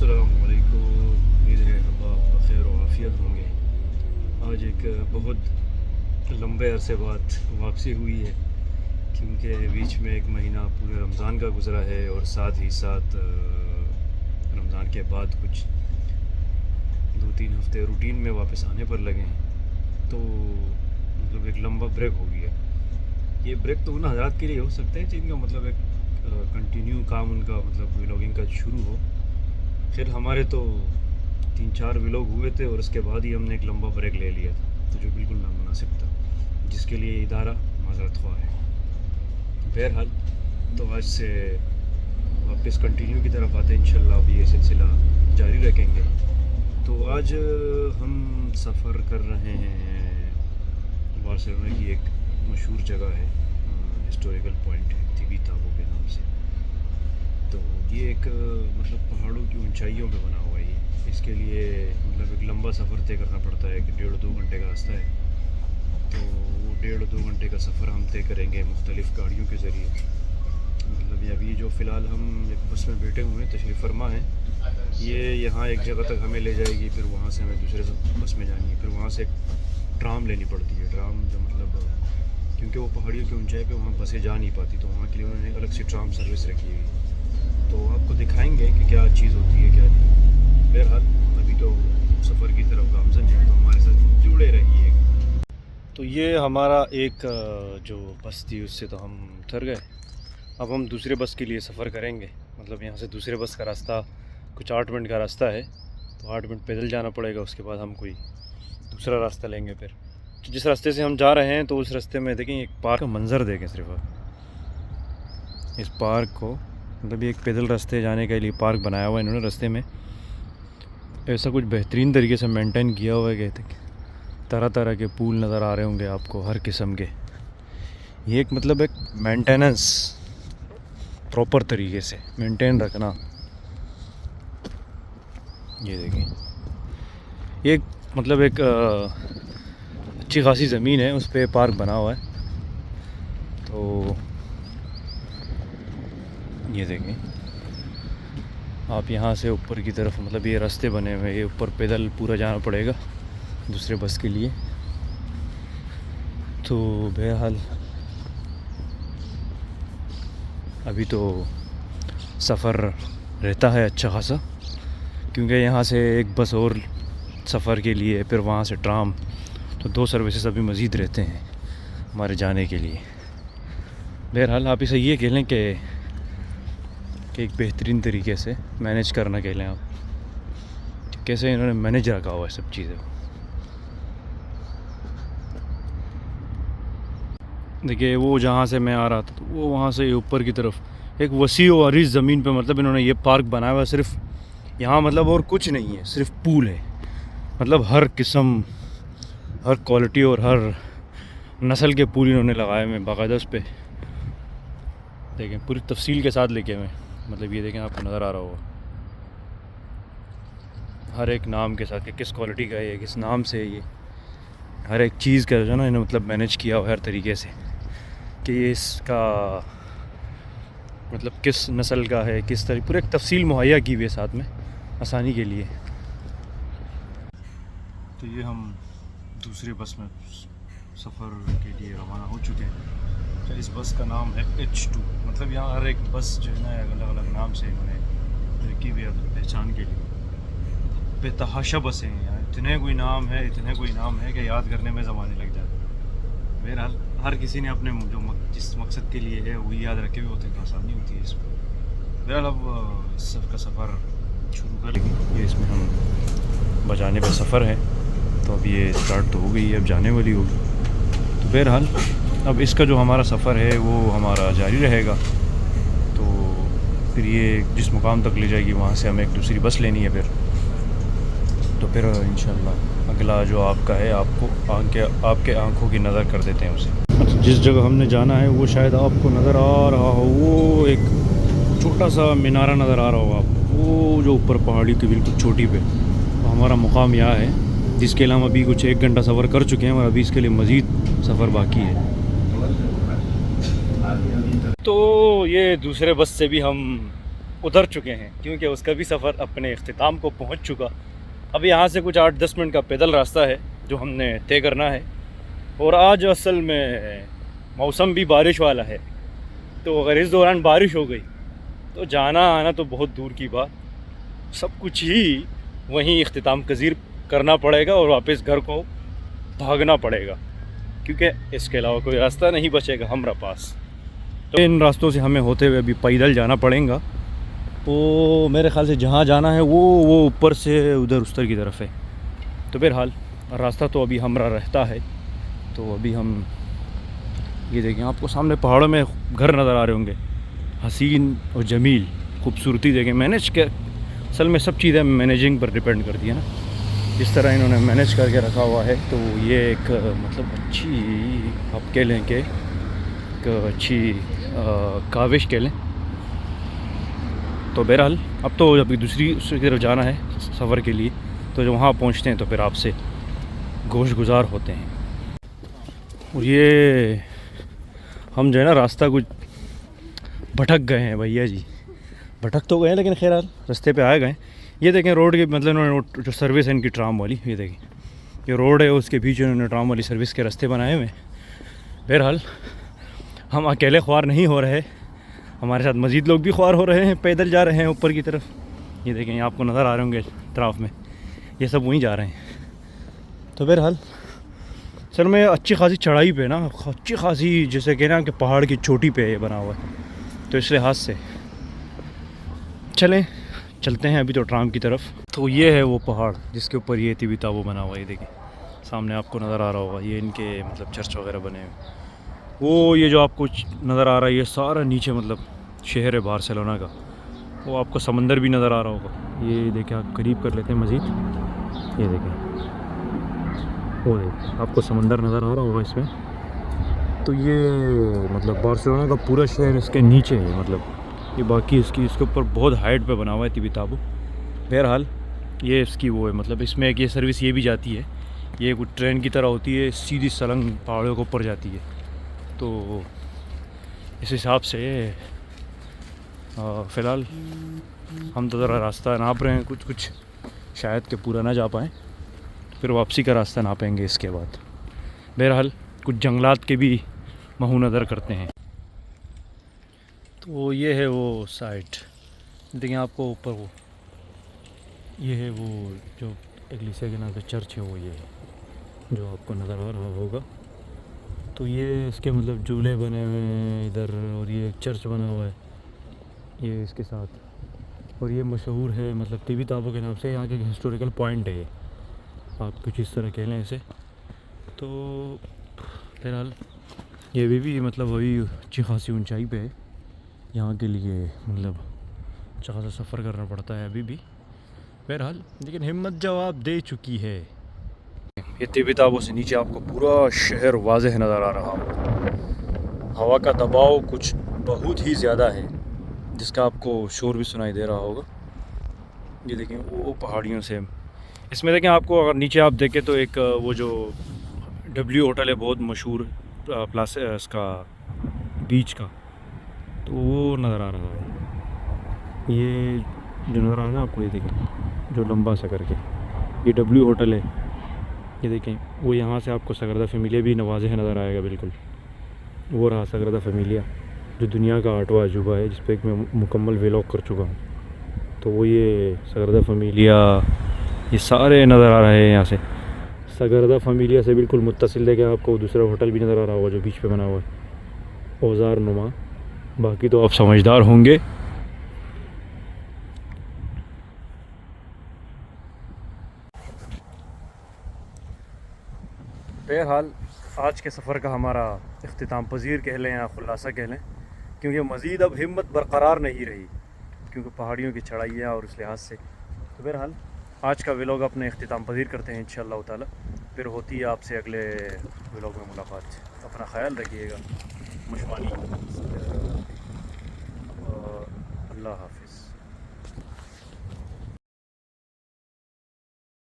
अस्सलामुअलैकुम। उम्मीद है आप बखैर व आफियत होंगे। आज एक बहुत लंबे अरसे बाद वापसी हुई है, क्योंकि बीच में एक महीना पूरे रमज़ान का गुज़रा है और साथ ही साथ रमज़ान के बाद कुछ 2-3 हफ़्ते रूटीन में वापस आने पर लगे हैं। तो मतलब एक लंबा ब्रेक हो गया। ये ब्रेक तो उन हज़रात के लिए हो सकता है जिनका मतलब एक कंटिन्यू काम उनका मतलब व्लॉगिंग का शुरू हो। फिर हमारे तो 3-4 व्लॉग हुए थे और उसके बाद ही हमने एक लंबा ब्रेक ले लिया था, तो जो बिल्कुल नामुनासिब था, जिसके लिए इदारा माज़रत ख्वाह है। बहरहाल तो आज से वापस कंटिन्यू की तरफ आते हैं इंशाल्लाह। अभी ये सिलसिला जारी रखेंगे। तो आज हम सफ़र कर रहे हैं बार्सिलोना की एक मशहूर जगह है, हिस्टोरिकल पॉइंट है तिबी-ताबो के नाम से। तो ये एक मतलब पहाड़ों की ऊंचाइयों पे बना हुआ है ये। इसके लिए मतलब एक लंबा सफ़र तय करना पड़ता है कि 1.5-2 घंटे का रास्ता है। तो वो 1.5-2 घंटे का सफ़र हम तय करेंगे मुख्तलिफ़ गाड़ियों के ज़रिए। मतलब अभी जो फ़िलहाल हम एक बस में बैठे हुए हैं, तशरीफ़ फरमा है, ये यहाँ एक जगह तक हमें ले जाएगी, फिर वहाँ से हमें दूसरे बस में जानी है, फिर वहाँ से ट्राम लेनी पड़ती है। ट्राम जो मतलब क्योंकि वो पहाड़ियों की ऊंचाई पे वहाँ बसें जा नहीं पाती, तो वहाँ के लिए उन्होंने अलग से ट्राम सर्विस रखी हुई है। तो आपको दिखाएंगे कि क्या चीज़ होती है क्या नहीं। बहरहाल अभी तो सफ़र की तरफ गामज़न है, तो हमारे साथ जुड़े रहिए। तो ये हमारा एक जो बस थी उससे तो हम उतर गए। अब हम दूसरे बस के लिए सफ़र करेंगे। मतलब यहाँ से दूसरे बस का रास्ता कुछ 8 मिनट का रास्ता है, तो 8 मिनट पैदल जाना पड़ेगा। उसके बाद हम कोई दूसरा रास्ता लेंगे। फिर जिस रास्ते से हम जा रहे हैं तो उस रास्ते में देखें एक पार्क का मंज़र देखें। सिर्फ आप इस पार्क को, मतलब ये एक पैदल रास्ते जाने के लिए पार्क बनाया हुआ है इन्होंने। रास्ते में ऐसा कुछ बेहतरीन तरीके से मेंटेन किया हुआ है कि तरह तरह के पूल नज़र आ रहे होंगे आपको, हर किस्म के। ये एक मतलब एक मेंटेनेंस, प्रॉपर तरीके से मेंटेन रखना। ये देखिए, ये मतलब एक अच्छी खासी ज़मीन है, उस पर पार्क बना हुआ है। तो ये देखें आप, यहाँ से ऊपर की तरफ मतलब ये रास्ते बने हुए हैं, ये ऊपर पैदल पूरा जाना पड़ेगा दूसरे बस के लिए। तो बहरहाल अभी तो सफ़र रहता है अच्छा खासा, क्योंकि यहाँ से एक बस और सफ़र के लिए, फिर वहाँ से ट्राम, तो 2 सर्विसेज अभी मज़ीद रहते हैं हमारे जाने के लिए। बहरहाल आप इसे ये कह लें कि एक बेहतरीन तरीके से मैनेज करना कह लें आप। कैसे इन्होंने मैनेज रखा हुआ है सब चीज़ें। देखिए वो जहाँ से मैं आ रहा था, तो वो वहाँ से ऊपर की तरफ एक वसी और अरीज़ ज़मीन पे मतलब इन्होंने ये पार्क बनाया हुआ है। सिर्फ यहाँ मतलब और कुछ नहीं है, सिर्फ पूल है। मतलब हर किस्म, हर क्वालिटी और हर नस्ल के पूल इन्होंने लगाए हुए बाकायदा उस पर। देखें पूरी तफसील के साथ लेके हुए, मतलब ये देखें आपको नज़र आ रहा होगा हर एक नाम के साथ कि किस क्वालिटी का है ये, किस नाम से है ये, हर एक चीज़ का जो है ना इन्हें मतलब मैनेज किया हुआ हर तरीके से कि ये इसका मतलब किस नस्ल का है, किस तरह पूरी एक तफसील मुहैया की हुई है साथ में आसानी के लिए। तो ये हम दूसरे बस में सफ़र के लिए रवाना हो चुके हैं। तो इस बस का नाम है H2। मतलब यहाँ हर एक बस जो है ना अलग अलग नाम से इन्होंने रखी हुई है पहचान के लिए। बेतहाशा बसें हैं यहाँ, इतने कोई नाम है, इतने कोई नाम है कि याद करने में ज़माने लग जाते हैं। बहरहाल हर किसी ने अपने जो जिस मकसद के लिए है वही याद रखे हुए होते हैं, तो आसानी होती है इसमें। बहरहाल अब इस सब का सफ़र शुरू कर लेंगे। ये इसमें हम बजाने का सफ़र है, तो अब ये स्टार्ट तो हो गई है, अब जाने वाली होगी। तो बहरहाल अब इसका जो हमारा सफ़र है वो हमारा जारी रहेगा। तो फिर ये जिस मुकाम तक ले जाएगी वहाँ से हमें एक दूसरी बस लेनी है। फिर इंशाल्लाह अगला जो आपका है आपको आपके आंखों की नज़र कर देते हैं उसे। जिस जगह हमने जाना है वो शायद आपको नज़र आ रहा हो, वो एक छोटा सा मीनारा नज़र आ रहा होगा आपको, वो जो ऊपर पहाड़ी की बिल्कुल चोटी पे। तो हमारा मुकाम यहाँ है, जिसके लिए हम अभी कुछ 1 घंटा सफ़र कर चुके हैं और अभी इसके लिए मज़ीद सफ़र बाकी है। तो ये दूसरे बस से भी हम उतर चुके हैं, क्योंकि उसका भी सफ़र अपने अख्तिताम को पहुंच चुका। अब यहाँ से कुछ 8-10 मिनट का पैदल रास्ता है जो हमने तय करना है। और आज असल में मौसम भी बारिश वाला है, तो अगर इस दौरान बारिश हो गई तो जाना आना तो बहुत दूर की बात, सब कुछ ही वहीं इख्तिताम पज़ीर करना पड़ेगा और वापस घर को भागना पड़ेगा, क्योंकि इसके अलावा कोई रास्ता नहीं बचेगा हमारे पास। तो इन रास्तों से हमें होते हुए अभी पैदल जाना पड़ेगा। तो मेरे ख़्याल से जहाँ जाना है वो ऊपर से उधर उस की तरफ है। तो बहरहाल रास्ता तो अभी हमारा रहता है। तो अभी हम ये देखें, आपको सामने पहाड़ों में घर नज़र आ रहे होंगे, हसीन और जमील खूबसूरती देखें। मैनेज के असल में सब चीज़ें मैनेजिंग पर डिपेंड करती है ना, जिस तरह इन्होंने मैनेज करके रखा हुआ है। तो ये एक मतलब अच्छी आप कह लें कि एक अच्छी काविश कह लें। तो बहरहाल अब तो अभी दूसरी तरफ जाना है सफ़र के लिए, तो जब वहाँ पहुँचते हैं तो फिर आपसे गोश गुजार होते हैं। और ये हम जो है ना रास्ता कुछ भटक गए हैं भैया जी, भटक तो गए हैं लेकिन खैर रास्ते पे आ गए। ये देखें रोड के मतलब इन्होंने जो सर्विस है इनकी ट्राम वाली, ये देखें ये रोड है, उसके बीच उन्होंने ट्राम वाली सर्विस के रास्ते बनाए हुए। बहरहाल हम अकेले ख्वार नहीं हो रहे, हमारे साथ मज़ीद लोग भी ख्वार हो रहे हैं, पैदल जा रहे हैं ऊपर की तरफ। ये देखें, आपको नज़र आ रहे होंगे तरफ में, ये सब वहीं जा रहे हैं। तो बहरहाल सर में अच्छी खासी चढ़ाई पे ना, अच्छी खासी जैसे कहना कि पहाड़ की चोटी पे ये बना हुआ है, तो इस लिहाज से चलते हैं अभी तो ट्राम की तरफ। तो ये है वो पहाड़ जिसके ऊपर ये तिबिताबो बना हुआ है। ये देखिए सामने आपको नज़र आ रहा होगा, ये इनके मतलब चर्च वगैरह बने हुए। वो ये जो आपको नज़र आ रहा है ये सारा नीचे मतलब शहर है बार्सिलोना का। वो आपको समंदर भी नज़र आ रहा होगा। ये देखें, आप करीब कर लेते हैं मज़ीद, ये देखें वो देखिए आपको समंदर नज़र आ रहा होगा इसमें। तो ये मतलब बार्सिलोना का पूरा शहर इसके नीचे है, मतलब ये बाकी इसके ऊपर बहुत हाइट पे बना हुआ है तिबिताबो। बहरहाल ये इसकी वो है, मतलब इसमें एक ये सर्विस ये भी जाती है, ये कुछ ट्रेन की तरह होती है, सीधी सलंग पहाड़ों के ऊपर जाती है। तो इस हिसाब से फ़िलहाल हम तो ज़रा रास्ता नाप रहे हैं, कुछ शायद कि पूरा ना जा पाएँ, फिर वापसी का रास्ता नापेंगे इसके बाद। बहरहाल कुछ जंगलात के भी महू नज़र करते हैं। तो ये है वो साइट, देखिए आपको ऊपर वो ये है वो जो एग्लिसिया के नाम से चर्च है, वो ये है जो आपको नज़र आ रहा होगा। तो ये इसके मतलब झूले बने हुए हैं इधर, और ये एक चर्च बना हुआ है ये इसके साथ, और ये मशहूर है मतलब तिबिताबो के नाम से, यहाँ के हिस्टोरिकल पॉइंट है ये, आप कुछ इस तरह कह लें इसे। तो फिलहाल ये भी मतलब वही अच्छी खासी ऊंचाई पे है, यहाँ के लिए मतलब अच्छा खासा सफ़र करना पड़ता है अभी भी। बहरहाल लेकिन हिम्मत जवाब दे चुकी है। ये तिबिताबो से नीचे आपको पूरा शहर वाज़ेह नज़र आ रहा होगा। हवा का दबाव कुछ बहुत ही ज़्यादा है, जिसका आपको शोर भी सुनाई दे रहा होगा। ये देखें वो पहाड़ियों से, इसमें देखें आपको अगर नीचे आप देखें तो एक वो जो W होटल है बहुत मशहूर प्लास इसका बीच का, तो वो नज़र आ रहा है। ये जो नज़र आ रहा है आपको, ये देखें जो लंबा सा करके ये W होटल है, ये देखें वो यहाँ से आपको सगरदा फैमिलिया भी नवाज़ेह नज़र आएगा बिल्कुल। वो रहा सगरदा फैमिलिया जो दुनिया का 8वां अजूबा है, जिस पर एक मैं मुकम्मल व्लॉग कर चुका हूँ। तो वो ये सगरदा फैमिलिया ये सारे नज़र आ रहे हैं यहाँ से। सगरदा फैमिलिया से बिल्कुल मुत्तसिल देखें आपको दूसरा होटल भी नज़र आ रहा होगा जो बीच पे बना हुआ है, औजार नुमा। बाकी तो आप समझदार होंगे। बहरहाल आज के सफ़र का हमारा इख्तिताम पज़ीर कह लें या खुलासा कह लें, क्योंकि मज़ीद अब हिम्मत बरकरार नहीं रही, क्योंकि पहाड़ियों की चढ़ाइयाँ और उस लिहाज से। तो बहरहाल आज का व्लॉग अपने इख्तिताम पज़ीर करते हैं इंशाअल्लाह ताला, फिर होती है आपसे अगले व्लॉग में मुलाकात। अपना ख्याल रखिएगा, मुशवानी, अल्लाह हाफिज़।